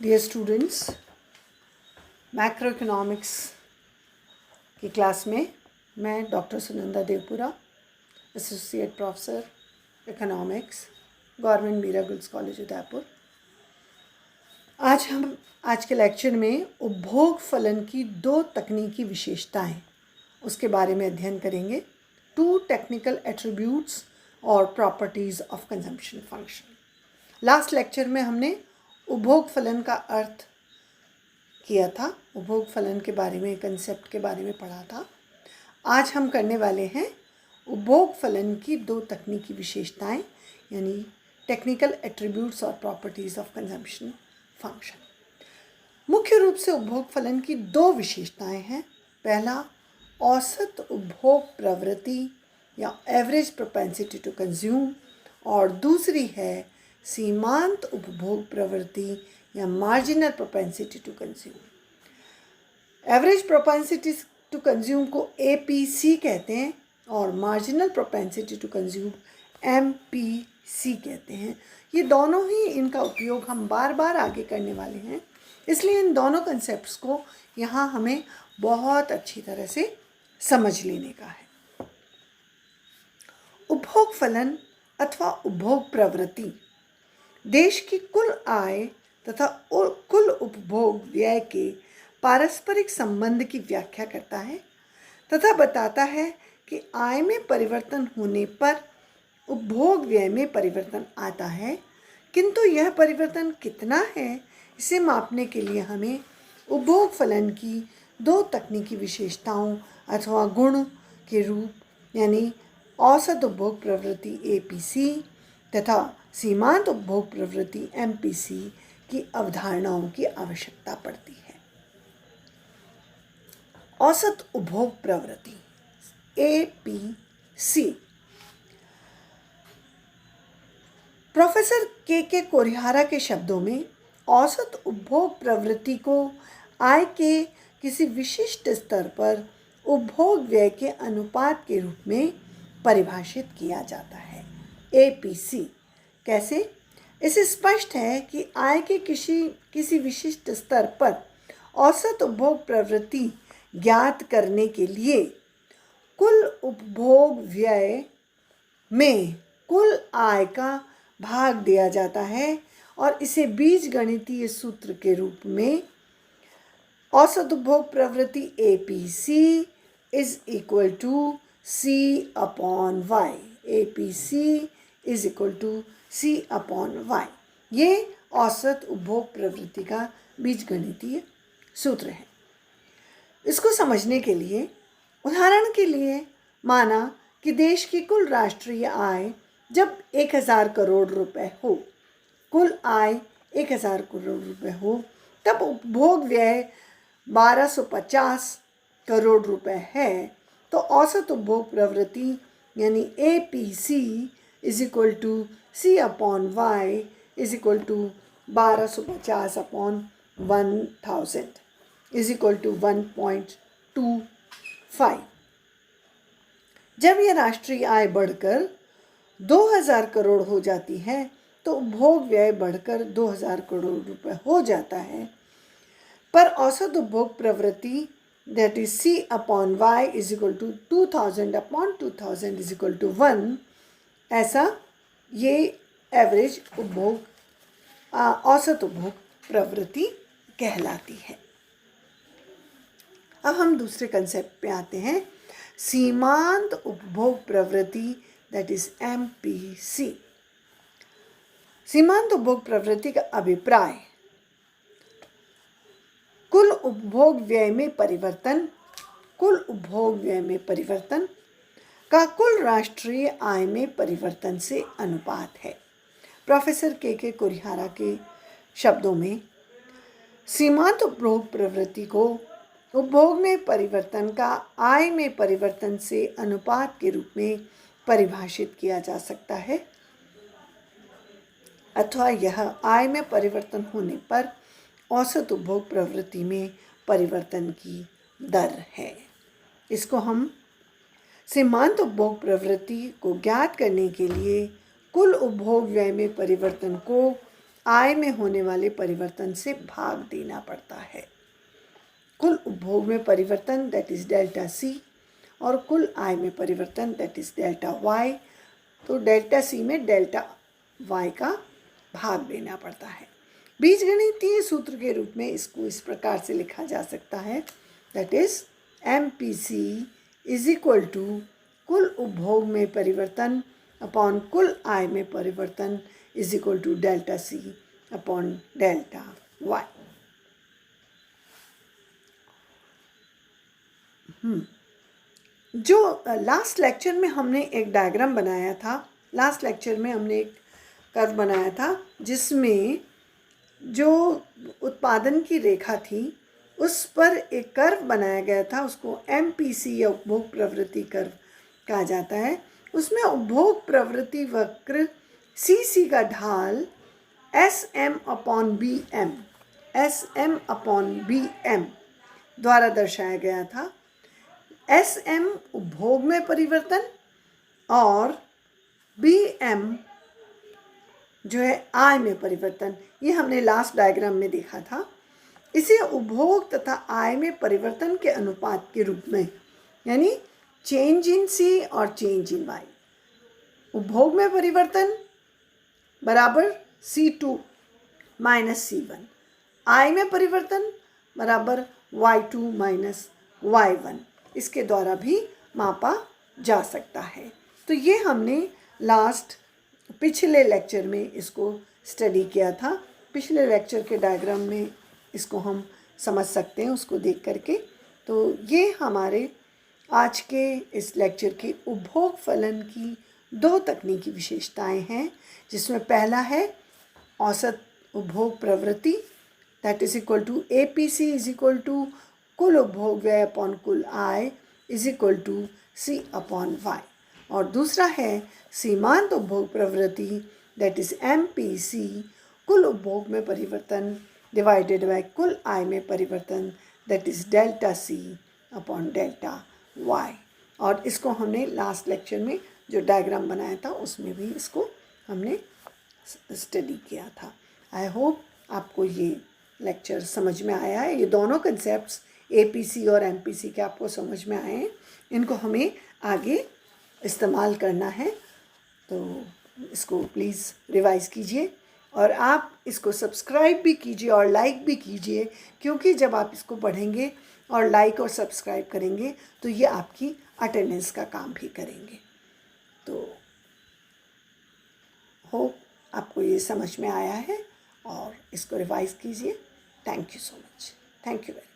Dear students, macro economics की class में मैं doctor Sunanda Devpura, associate professor economics, government Meera girls college Udaipur. आज के लेक्चर में उपभोग फलन की दो तकनीकी विशेषताएं उसके बारे में अध्ययन करेंगे। टू टेक्निकल एट्रीब्यूट्स और properties of consumption function. Last lecture में हमने उपभोग फलन का अर्थ किया था, उपभोग फलन के बारे में, कंसेप्ट के बारे में पढ़ा था। आज हम करने वाले हैं उपभोग फलन की दो तकनीकी विशेषताएं, यानी टेक्निकल एट्रीब्यूट्स और प्रॉपर्टीज़ ऑफ कंजम्पशन फंक्शन। मुख्य रूप से उपभोग फलन की दो विशेषताएं हैं। पहला, औसत उपभोग प्रवृत्ति या एवरेज प्रोपेंसिटी टू कंज्यूम, और दूसरी है सीमांत उपभोग प्रवृत्ति या marginal propensity to consume. Average propensity to consume को APC कहते हैं और marginal propensity to consume MPC कहते हैं। ये दोनों ही, इनका उपयोग हम बार बार आगे करने वाले हैं, इसलिए इन दोनों कंसेप्ट्स को यहाँ हमें बहुत अच्छी तरह से समझ लेने का है। उपभोग फलन अथवा उपभोग प्रवृत्ति देश की कुल आय तथा कुल उपभोग व्यय के पारस्परिक संबंध की व्याख्या करता है तथा बताता है कि आय में परिवर्तन होने पर उपभोग व्यय में परिवर्तन आता है, किंतु यह परिवर्तन कितना है, इसे मापने के लिए हमें उपभोग फलन की दो तकनीकी विशेषताओं अथवा गुण के रूप, यानी औसत उपभोग प्रवृत्ति APC तथा सीमांत उपभोग प्रवृत्ति MPC की अवधारणाओं की आवश्यकता पड़ती है। औसत उपभोग प्रवृत्ति APC। प्रोफेसर के कोरिहारा के शब्दों में औसत उपभोग प्रवृत्ति को आय के किसी विशिष्ट स्तर पर उपभोग व्यय के अनुपात के रूप में परिभाषित किया जाता है। APC कैसे? इससे स्पष्ट है कि आय के किसी विशिष्ट स्तर पर औसत उपभोग प्रवृत्ति ज्ञात करने के लिए कुल उपभोग व्यय में कुल आय का भाग दिया जाता है और इसे बीजगणितीय सूत्र के रूप में औसत उपभोग प्रवृत्ति APC is equal to C/Y। APC is equal to C/Y। ये औसत उपभोग प्रवृत्ति का बीजगणितीय सूत्र है। इसको समझने के लिए, उदाहरण के लिए, माना कि देश की कुल राष्ट्रीय आय जब 1000 करोड़ रुपए हो, कुल आय 1000 करोड़ रुपए हो, तब उपभोग व्यय 1250 करोड़ रुपए है, तो औसत उपभोग प्रवृत्ति यानी APC is equal to C/Y is equal to 1250/1000 is equal to 1.25। जब यह राष्ट्रीय आय बढ़कर 2000 करोड़ हो जाती है तो उपभोग व्यय बढ़कर 2000 करोड़ रुपए हो जाता है, पर औसत उपभोग प्रवृत्ति that is C/Y is equal to 2000/2000 is equal to 1, ऐसा ये एवरेज उपभोग औसत उपभोग प्रवृत्ति कहलाती है। अब हम दूसरे कंसेप्ट पे आते हैं, सीमांत उपभोग प्रवृत्ति that is MPC। सीमांत उपभोग प्रवृत्ति का अभिप्राय कुल उपभोग व्यय में परिवर्तन का कुल राष्ट्रीय आय में परिवर्तन से अनुपात है। प्रोफेसर के कोरिहारा के शब्दों में सीमांत उपभोग प्रवृत्ति को उपभोग में परिवर्तन का आय में परिवर्तन से अनुपात के रूप में परिभाषित किया जा सकता है, अथवा यह आय में परिवर्तन होने पर औसत उपभोग प्रवृत्ति में परिवर्तन की दर है। इसको हम सीमांत उपभोग प्रवृत्ति को ज्ञात करने के लिए कुल उपभोग व्यय में परिवर्तन को आय में होने वाले परिवर्तन से भाग देना पड़ता है। कुल उपभोग में परिवर्तन दैट इज़ डेल्टा सी और कुल आय में परिवर्तन दैट इज़ डेल्टा वाई। तो डेल्टा सी में डेल्टा वाई का भाग देना पड़ता है। बीजगणितीय सूत्र के रूप में इसको इस प्रकार से लिखा जा सकता है that is MPC is equal to कुल उपभोग में परिवर्तन अपॉन कुल आय में परिवर्तन is equal to delta C upon delta Y. जो लास्ट लेक्चर में हमने एक डायग्राम बनाया था, लास्ट लेक्चर में हमने एक कर्व बनाया था जिसमें जो उत्पादन की रेखा थी उस पर एक कर्व बनाया गया था, उसको MPC या उपभोग प्रवृत्ति कर्व कहा जाता है। उसमें उपभोग प्रवृत्ति वक्र CC का ढाल SM/BM द्वारा दर्शाया गया था। SM उपभोग में परिवर्तन और BM जो है आय में परिवर्तन, ये हमने लास्ट डायग्राम में देखा था। इसे उपभोग तथा आय में परिवर्तन के अनुपात के रूप में, यानी चेंज इन C और चेंज इन Y, उपभोग में परिवर्तन बराबर C2 माइनस C1, आय में परिवर्तन बराबर Y2 माइनस Y1, इसके द्वारा भी मापा जा सकता है। तो ये हमने पिछले लेक्चर में इसको स्टडी किया था। पिछले लेक्चर के डायग्राम में इसको हम समझ सकते हैं उसको देख करके। तो ये हमारे आज के इस लेक्चर की उपभोग फलन की 2 तकनीकी विशेषताएं हैं, जिसमें पहला है औसत उपभोग प्रवृत्ति that is equal to APC is equal to कुल उपभोग व्यय अपॉन कुल आय इज इक्वल टू C अपॉन Y, और दूसरा है सीमांत उपभोग प्रवृत्ति दैट इज MPC कुल उपभोग में परिवर्तन डिवाइडेड बाय कुल आय में परिवर्तन that is delta C upon delta Y। और इसको हमने लास्ट लेक्चर में जो डायग्राम बनाया था उसमें भी इसको हमने स्टडी किया था। आई होप आपको ये लेक्चर समझ में आया है। ये दोनों कंसेप्ट्स APC और MPC के आपको समझ में आए हैं, इनको हमें आगे इस्तेमाल करना है। तो इसको प्लीज़ रिवाइज़ कीजिए और आप इसको सब्सक्राइब भी कीजिए और लाइक भी कीजिए, क्योंकि जब आप इसको पढ़ेंगे और लाइक और सब्सक्राइब करेंगे तो ये आपकी अटेंडेंस का काम भी करेंगे। तो होप आपको ये समझ में आया है और इसको रिवाइज़ कीजिए। Thank you so much. Thank you very much.